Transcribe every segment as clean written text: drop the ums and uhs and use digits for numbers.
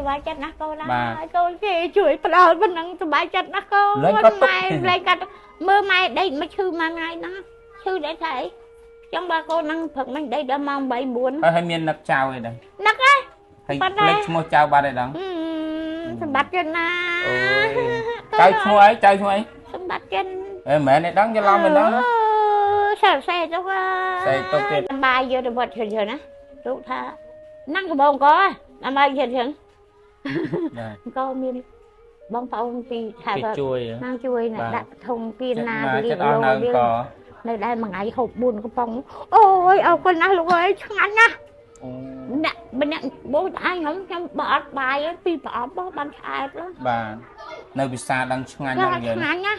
បាយចិត្តណាស់កូនណាកូនគេជួយផ្ដោតប៉ុណ្ណឹងសប្បាយចិត្តណាស់កូនម៉ែលេងកាត់មើលម៉ែដេកមកឈឺមួយថ្ងៃណាឈឺដែរថាអីចឹងបើកូនហ្នឹងព្រឹកមិញដេកដល់ម៉ោង8 9ហើយមាននឹកចៅអីដែរនឹកហ៎ហើយលេខឈ្មោះចៅបាត់ឯដងសម្បត្តិចិនណាចៅឈ្មោះអីសម្បត្តិចិនអេមែនឯដងច្រឡំឯដងសេចទៅសេទុកទៀតបាយយកទៅវត្តច្រើនណាទូថាนั่งกับបងកដើម្បីច្រើនក៏មានបងប្អូនពីថាជួយដាក់ធំពីណារៀបរយនៅដែរមួយថ្ងៃហូប4កំប៉ុងអូយអរគុណណាស់លោកអើយឆ្ងាញ់ណាស់អ្នកបងឯងខ្ញុំបើអត់បាយពីប្រអប់បោះបានឆ្អែតបាទនៅវិសាដឹងឆ្ងាញ់ណាស់យើងឆ្ងាញ់ណា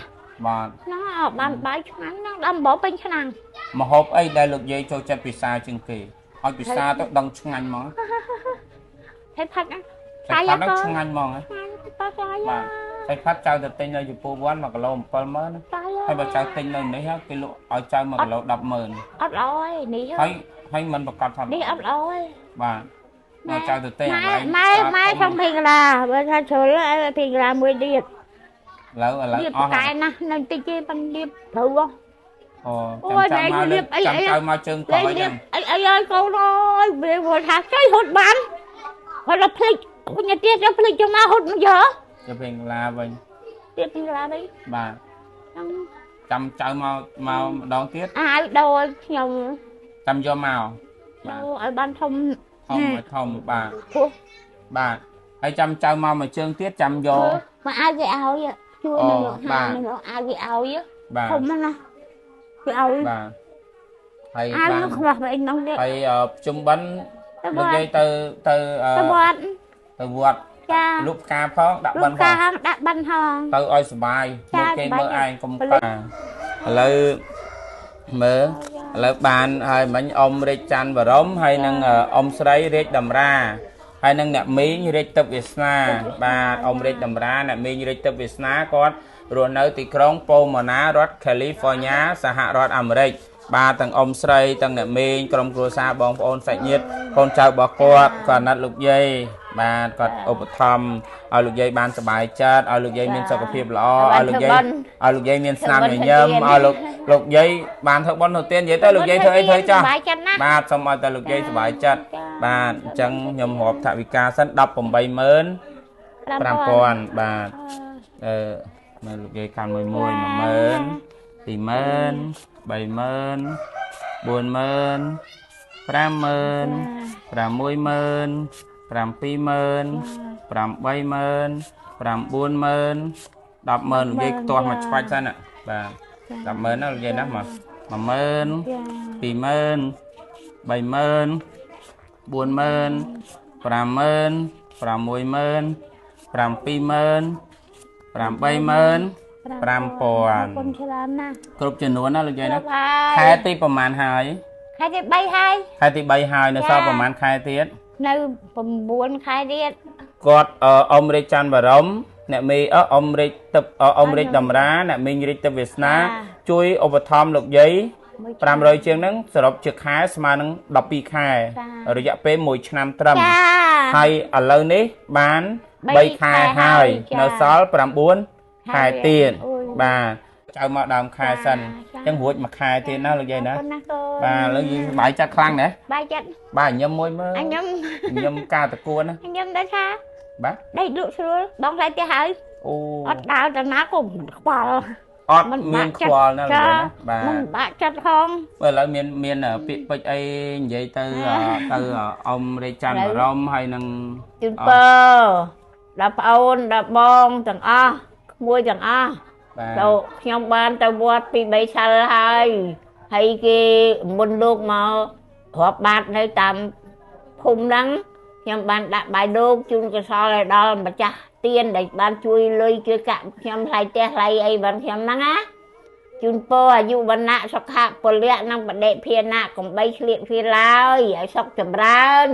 បាទណាបានបាយឆ្ងាញ់ណាស់ដល់អំបោពេញឆ្នាំមហូបអីដែលលោកយាយចូលចិត្តពិសាជាងគេឲ្យពិសាទៅដឹងឆ្ងាញ់ហ្មងហើយផាត់ណាតែយ៉ាងក៏ឆ្ងាញ់ហ្មងបាទហើយផាត់ចៅទៅទិញនៅចំពោះវត្ត1គីឡូ 70000ហើយបើចៅទិញនៅនេះគេលក់ឲ្យចៅ1គីឡូ 100000អត់ល្អទេនេះហើយមិនប្រកាសថានេះអត់ល្អទេបាទមកចៅទៅទិញម៉ែខ្ញុំភីកាឡាបើថាជ្រុលឲ្យភីកាឡាមួយទៀតឥឡូវអស់តែណាស់នៅតិចទេប៉ិនលៀបត្រូវអូចាំមកលៀបអីចៅមកជើងកអីចឹងអីឲ្យកូនអើយវាវល់ថាចៃហត់បានគាត់ភ្លេចខ្ញុំទៀតទៅភ្លេចចូលមកហត់មកយកទៅពេញកាឡាវិញទៀតពេញកាឡាវិញបាទចាំចៅមកម្ដងទៀតអាវដូរខ្ញុំចាំយកមកបាទឲ្យបានធំបាទបាទហើយចាំចៅមកមួយជើងទៀតចាំយកមកអាវគេឲ្យជួយនៅលោកហានៅលោកអាវគេឲ្យធំណាគេឲ្យបាទហើយបានខ្វះវិញនោះទៀតហើយជុំបិណ្ឌលោកយាយទៅវត្តចាលុបផ្កាផងដាក់បិណ្ឌផងដាក់បិណ្ឌផងទៅឲ្យសុបាយមកគេមើលឯងកុំប៉ាឥឡូវមើលឥឡូវបានហើយមិញអ៊ំរាជច័ន្ទបរមហើយនឹងអ៊ំស្រីរាជតម្រាហើយនឹងអ្នកមីងរាជទឹកវាសនាបាទអ៊ំរាជតម្រាអ្នកមីងរាជទឹកវាសនាគាត់រស់នៅទីក្រុងប៉ូម៉ូណារដ្ឋកាលីហ្វ័រញ៉ាសហរដ្ឋអាមេរិកបាទទាំងអ៊ំស្រីទាំងអ្នកមីងក្រុមគ្រួសារបងប្អូនសាច់ញាតិកូនចៅរបស់គាត់ក៏ណាត់លោកយាយបាទគាត់ឧបត្ថម្ភឲ្យលោកយាយបានសុបាយចិត្តឲ្យលោកយាយមានសុខភាពល្អឲ្យលោកយាយមានស្នាមញញឹមឲ្យលោកយាយបានធ្វើបុណ្យទៅទាននិយាយទៅលោកយាយធ្វើអីធ្វើចាស់បាទសូមឲ្យតែលោកយាយសុបាយចិត្តបាទអញ្ចឹងខ្ញុំរាប់ថវិកាសិន 185,000 បាទមើលលោកយាយកាន់10000 10000 20000 30000 40000 50000 60000 70000 80000 90000 100000លោកយាយខ្ទាស់មកឆ្វាច់សិនបាទ 100000ណាលោកយាយណាមក 10000 20000 30000 40000 50000 60000 70000 80000 5000គុណច្រើនណាស់គ្រប់ចំនួនណាលោកយាយណាខែទីប្រហែលហើយខែទី3ហើយខែទី3ហើយនៅសល់ប្រហែលខែទៀតនៅ9ខែទៀតគាត់អ៊ំរាជច័ន្ទបរមអ្នកមីអ៊ំរាជតម្រាអ្នកមីងរាជទឹកវាសនាជួយឧបត្ថម្ភលោកយាយ500ជាងហ្នឹងសរុបជាខែស្មើនឹង12ខែរយៈពេល1ឆ្នាំត្រឹមហើយឥឡូវនេះបាន3ខែហើយនៅសល់9ខែទៀតបាទចៅមកដើមខែសិនអញ្ចឹងរួចមួយខែទៀតណាលោកយាយណាបាទឥឡូវយើងបាយចាត់ខ្លាំងណាបាយចាត់បាទញឹមមួយមើលញឹមការតគួនណាញឹមដែរថាបាទដេកលក់ស្រួលបងខ្លាចទៅហើយអូអត់ដើរទៅណាក៏ខ្វល់អត់មានខ្វល់ណាលោកយាយណាបាទមិនបាក់ចិត្តផងឥឡូវមានពាក្យពេចន៍អីនិយាយទៅអ៊ំរាជច័ន្ទបរមហើយនឹងជូនពរដល់ប្អូនដល់បងទាំងអស់ក្មួយទាំងអស់ទៅខ្ញុំបានទៅវត្តពី3សាលហើយគេមុនលោកមករាប់បាតនៅតាមភូមិហ្នឹងខ្ញុំបានដាក់បាយលោកជូនកសលឲ្យដល់ម្ចាស់ទៀនដែលបានជួយលុយជួយកាក់ខ្ញុំថ្លៃផ្ទះថ្លៃអីបានខ្ញុំហ្នឹងណាជូនពរអាយុវណ្ណៈសុខៈពលៈនិងបដិភាណៈកំបីឆ្លៀតវាឡើយឲ្យសុខចម្រើន